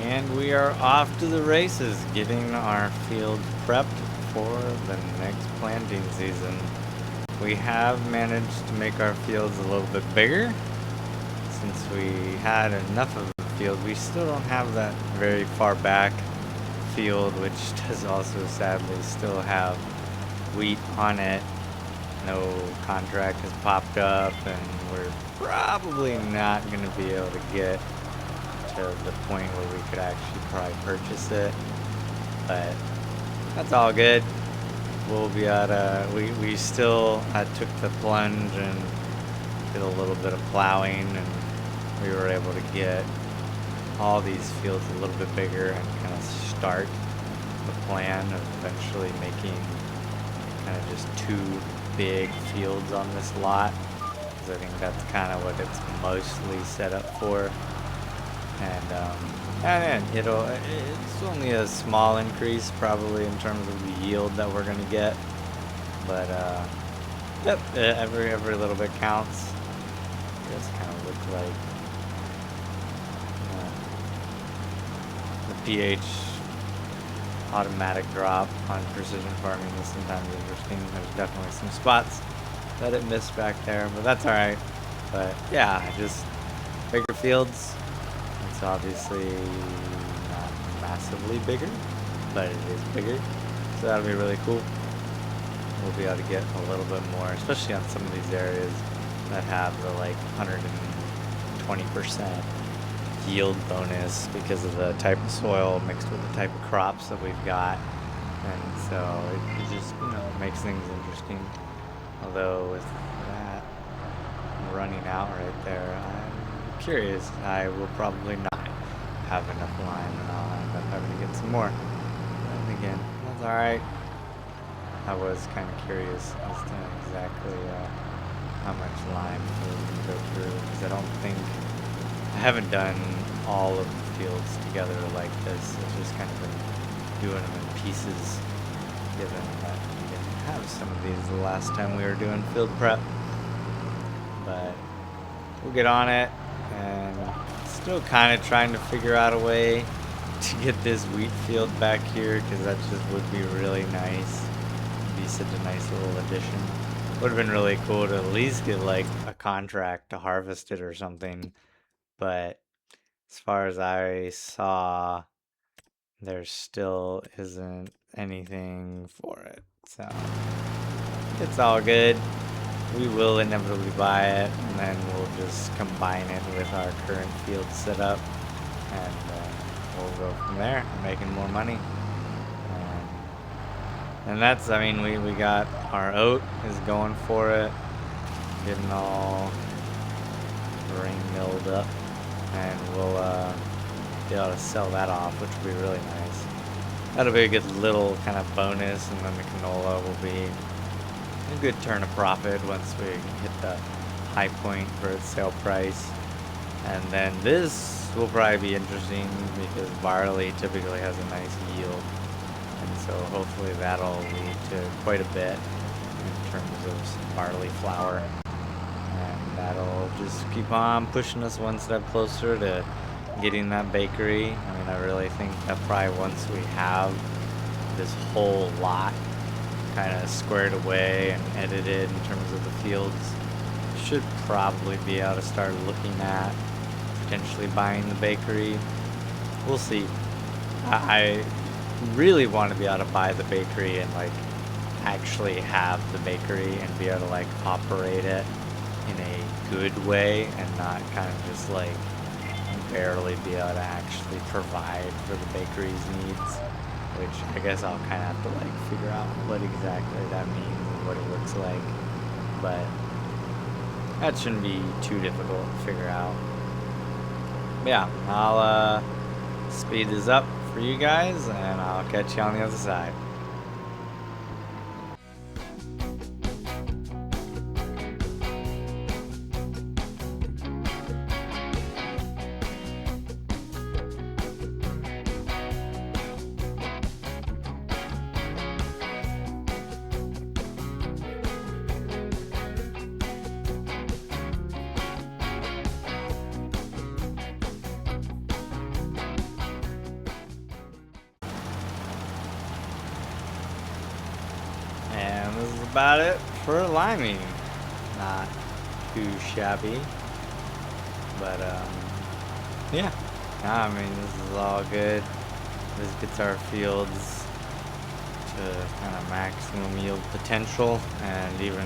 And we are off to the races, getting our field prepped for the next planting season. We have managed to make our fields a little bit bigger. Since we had enough of the field, we still don't have that very far back field, which does also sadly still have wheat on it. No contract has popped up, and we're probably not going to be able to get to the point where we could actually probably purchase it, but that's all good. We'll be we still took the plunge and did a little bit of plowing, and we were able to get all these fields a little bit bigger and kind of start the plan of eventually making kind of just two big fields on this lot, because I think that's kind of what it's mostly set up for. And it's only a small increase probably in terms of the yield that we're gonna get, but yep, every little bit counts. It does kind of look like the pH automatic drop on precision farming is sometimes interesting. There's definitely some spots that it missed back there, but that's all right. But yeah, just bigger fields. It's obviously not massively bigger, but it is bigger, so that'll be really cool. We'll be able to get a little bit more, especially on some of these areas that have the like 120% yield bonus because of the type of soil mixed with the type of crops that we've got, and so it just makes things interesting. Although with that running out right there, I'm curious. I will probably not have enough lime, and I'll end up having to get some more. But again, that's all right. I was kind of curious as to exactly how much lime we can go through, because I haven't done all of the fields together like this. I've just kind of been doing them in pieces, given that we didn't have some of these the last time we were doing field prep. But we'll get on it, and still kind of trying to figure out a way to get this wheat field back here, because that just would be really nice. It'd be such a nice little addition. Would have been really cool to at least get like a contract to harvest it or something, but as far as I saw, there still isn't anything for it, so it's all good. We will inevitably buy it, and then we'll just combine it with our current field setup, and we'll go from there, making more money. And that's, I mean, we got our oat is going for it, getting all grain milled up, and we'll be able to sell that off, which will be really nice. That'll be a good little kind of bonus, and then the canola will be a good turn of profit once we hit the high point for its sale price. And then this will probably be interesting because barley typically has a nice yield, and so hopefully that'll lead to quite a bit in terms of some barley flour, and that'll just keep on pushing us one step closer to getting that bakery. I mean, I really think that probably once we have this whole lot kind of squared away and edited in terms of the fields, should probably be able to start looking at potentially buying the bakery. We'll see. I really want to be able to buy the bakery and like actually have the bakery and be able to like operate it in a good way, and not kind of just like barely be able to actually provide for the bakery's needs, which I guess I'll kind of have to like figure out what exactly that means and what it looks like, but that shouldn't be too difficult to figure out. But yeah, I'll speed this up for you guys, and I'll catch you on the other side. about it for liming. Not too shabby. But, yeah. Nah, I mean, this is all good. This gets our fields to kind of maximum yield potential, and even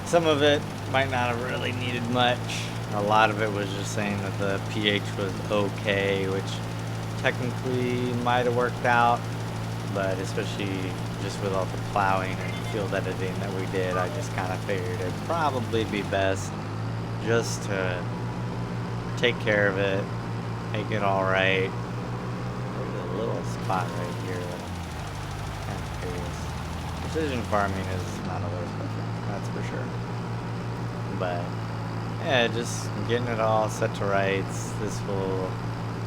some of it might not have really needed much. A lot of it was just saying that the pH was okay, which technically might have worked out, but especially just with all the plowing and field editing that we did, I just kind of figured it'd probably be best just to take care of it, make it all right. There's a little spot right here that I'm kind of curious. Precision farming is not always perfect, that's for sure. But yeah, just getting it all set to rights. This will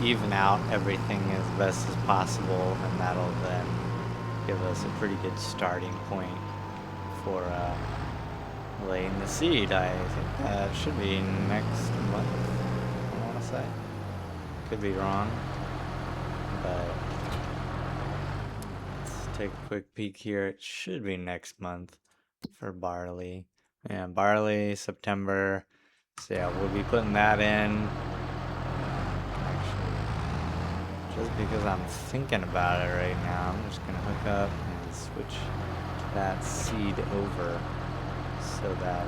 even out everything as best as possible, and that'll then give us a pretty good starting point for laying the seed. I think that should be next month, I want to say. Could be wrong, but let's take a quick peek here. It should be next month for barley. Yeah, barley, September. So yeah, we'll be putting that in. Actually, just because I'm thinking about it right now, I'm just gonna hook up and switch that seed over so that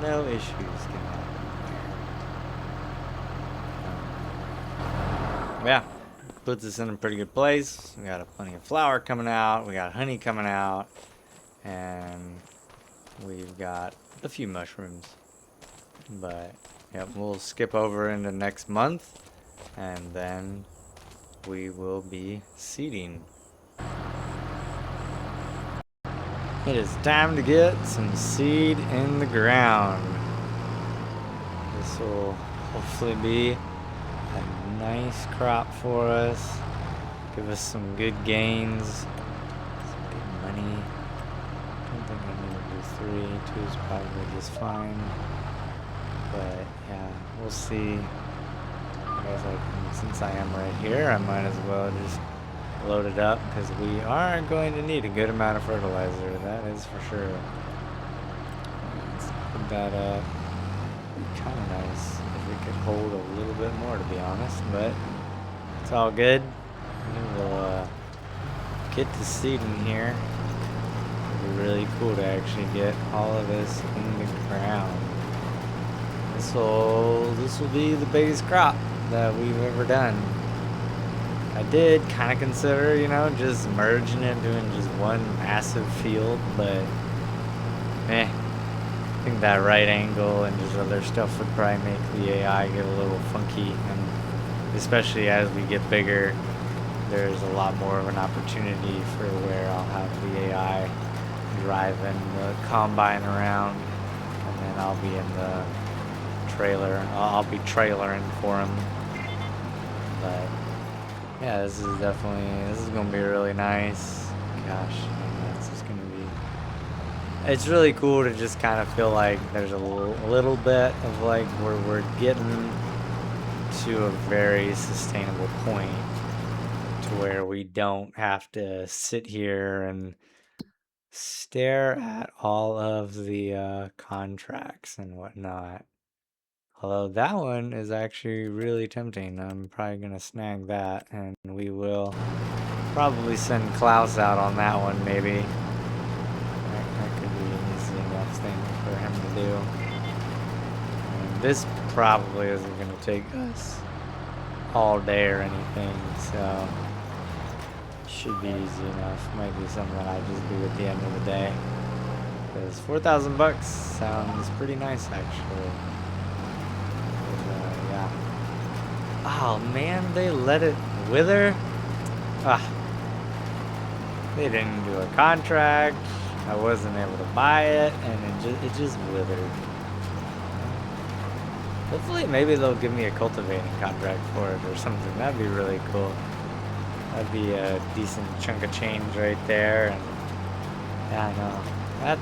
no issues can happen there. Yeah, puts us in a pretty good place. We got plenty of flour coming out, we got honey coming out, and we've got a few mushrooms. But yep, we'll skip over into next month, and then we will be seeding. It is time to get some seed in the ground. This will hopefully be a nice crop for us. Give us some good gains, some good money. I don't think I need to do 3. 2 is probably just fine. But yeah, we'll see. I guess since I am right here, I might as well just load it up, because we are going to need a good amount of fertilizer, that is for sure. Let's put that up. Kind of nice if we could hold a little bit more, to be honest, but it's all good. We'll get to seeding here. It'll be really cool to actually get all of this in the ground. This will be the biggest crop that we've ever done. I did kind of consider, just merging it, doing just one massive field, but I think that right angle and just other stuff would probably make the AI get a little funky, and especially as we get bigger, there's a lot more of an opportunity for where I'll have the AI driving the combine around, and then I'll be in the trailer. I'll be trailering for him. But yeah, this is gonna be really nice. Gosh, that's just gonna be. It's really cool to just kind of feel like there's a little bit of like we're getting to a very sustainable point to where we don't have to sit here and stare at all of the contracts and whatnot. Although that one is actually really tempting. I'm probably going to snag that, and we will probably send Klaus out on that one, maybe. That could be an easy enough thing for him to do. And this probably isn't going to take us all day or anything, so should be easy enough. Might be something that I just do at the end of the day. Because $4,000 sounds pretty nice, actually. Oh man, they let it wither? They didn't do a contract, I wasn't able to buy it, and it just withered. Hopefully maybe they'll give me a cultivating contract for it or something. That'd be really cool. That'd be a decent chunk of change right there, and yeah, I know.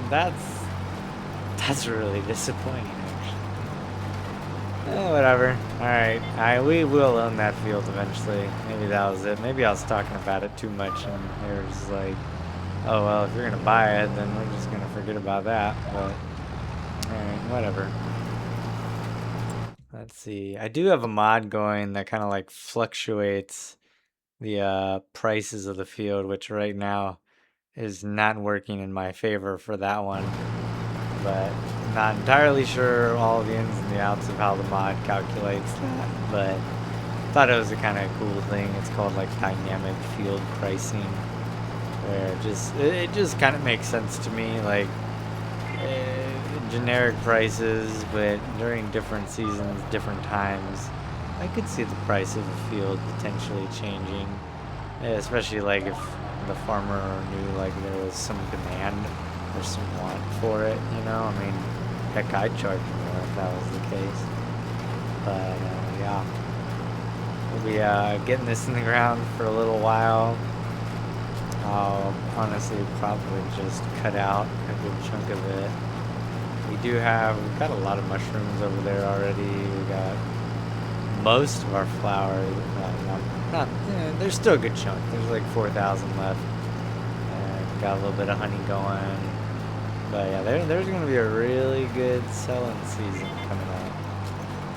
That's really disappointing. Whatever. Alright, we will own that field eventually. Maybe that was it. Maybe I was talking about it too much and there's like, Oh well, if you're gonna buy it, then we're just gonna forget about that. But alright, whatever. Let's see. I do have a mod going that kind of like fluctuates the prices of the field, which right now is not working in my favor for that one. But not entirely sure all the ins and the outs of how the mod calculates that. But thought it was a kind of cool thing. It's called like dynamic field pricing, where it just kind of makes sense to me. Like generic prices, but during different seasons, different times, I could see the price of a field potentially changing, especially like if the farmer knew like there was some demand or some want for it, you know? I mean, heck, I'd charge more if that was the case. But yeah, we'll be getting this in the ground for a little while. I'll honestly probably just cut out a good chunk of it. We've got a lot of mushrooms over there already. We got most of our flowers. There's still a good chunk. There's like 4,000 left. And got a little bit of honey going. But yeah, there's going to be a really good selling season coming up.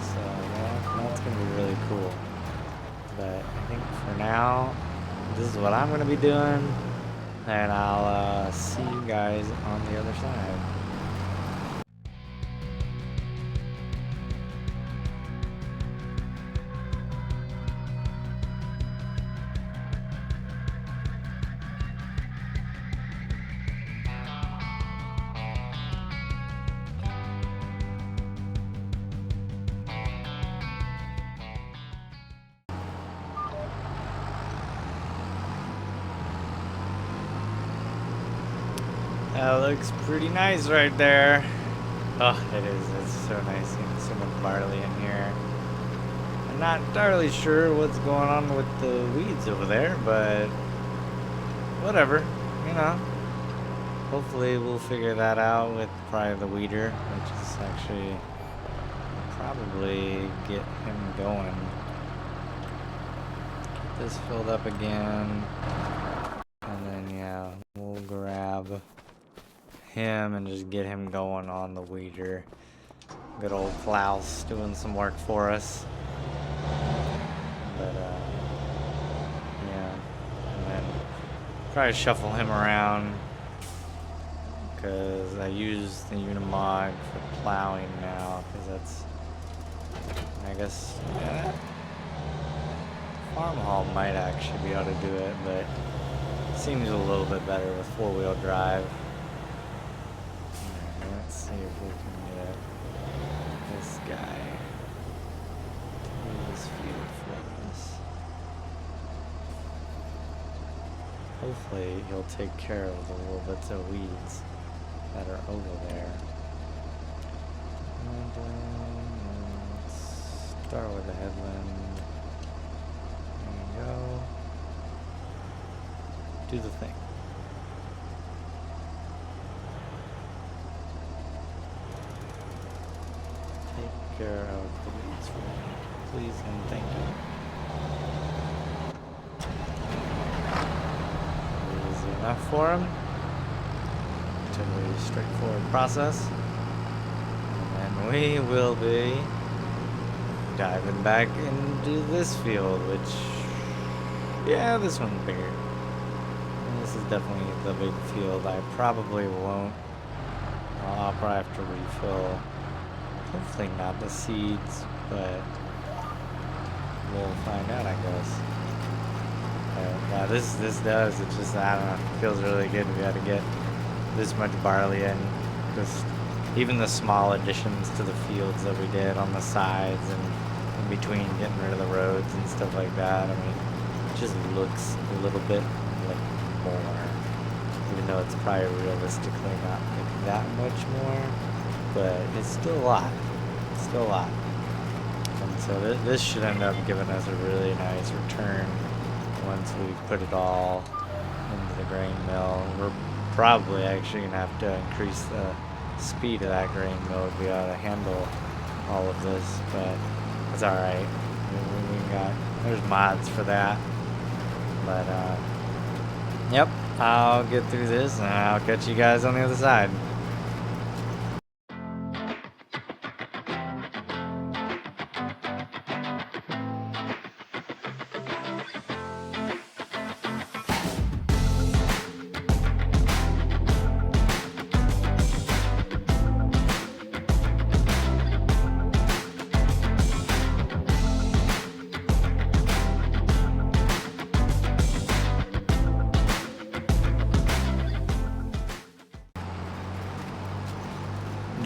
So yeah, that's going to be really cool. But I think for now, this is what I'm going to be doing. And I'll see you guys on the other side. That looks pretty nice right there. Oh, it is. It's so nice seeing so much barley in here. I'm not entirely sure what's going on with the weeds over there, but whatever, you know. Hopefully we'll figure that out with probably the weeder, which is actually probably get him going. Get this filled up again. And then, yeah, we'll grab him and just get him going on the weeder. Good old Klaus doing some work for us. But yeah, and then probably shuffle him around because I use the Unimog for plowing now, because that's, I guess, yeah, farm haul might actually be able to do it, but it seems a little bit better with 4-wheel drive. Let's see if we can get this guy to this field for us. Hopefully he'll take care of the little bits of weeds that are over there. And let's start with the headland. There you go. Do the thing. Take care of the weeds for me, please and thank you. Easy enough for him. Totally straightforward process. And then we will be diving back into this field, which, yeah, this one's bigger. This is definitely the big field. I probably won't. I'll probably have to refill. Hopefully not the seeds, but we'll find out, I guess. Yeah, this does. It just, I don't know. It feels really good to be able to get this much barley in. Just even the small additions to the fields that we did on the sides and in between, getting rid of the roads and stuff like that. I mean, it just looks a little bit like more, even though it's probably realistically not like that much more, but it's still a lot. It's still a lot. And so this should end up giving us a really nice return once we put it all into the grain mill. We're probably actually gonna have to increase the speed of that grain mill to be able to handle all of this, but it's all right. There's mods for that, but Yep, I'll get through this and I'll catch you guys on the other side.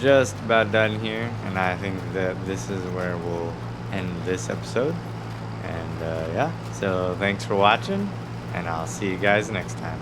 Just about done here, and I think that this is where we'll end this episode. And yeah, so thanks for watching, and I'll see you guys next time.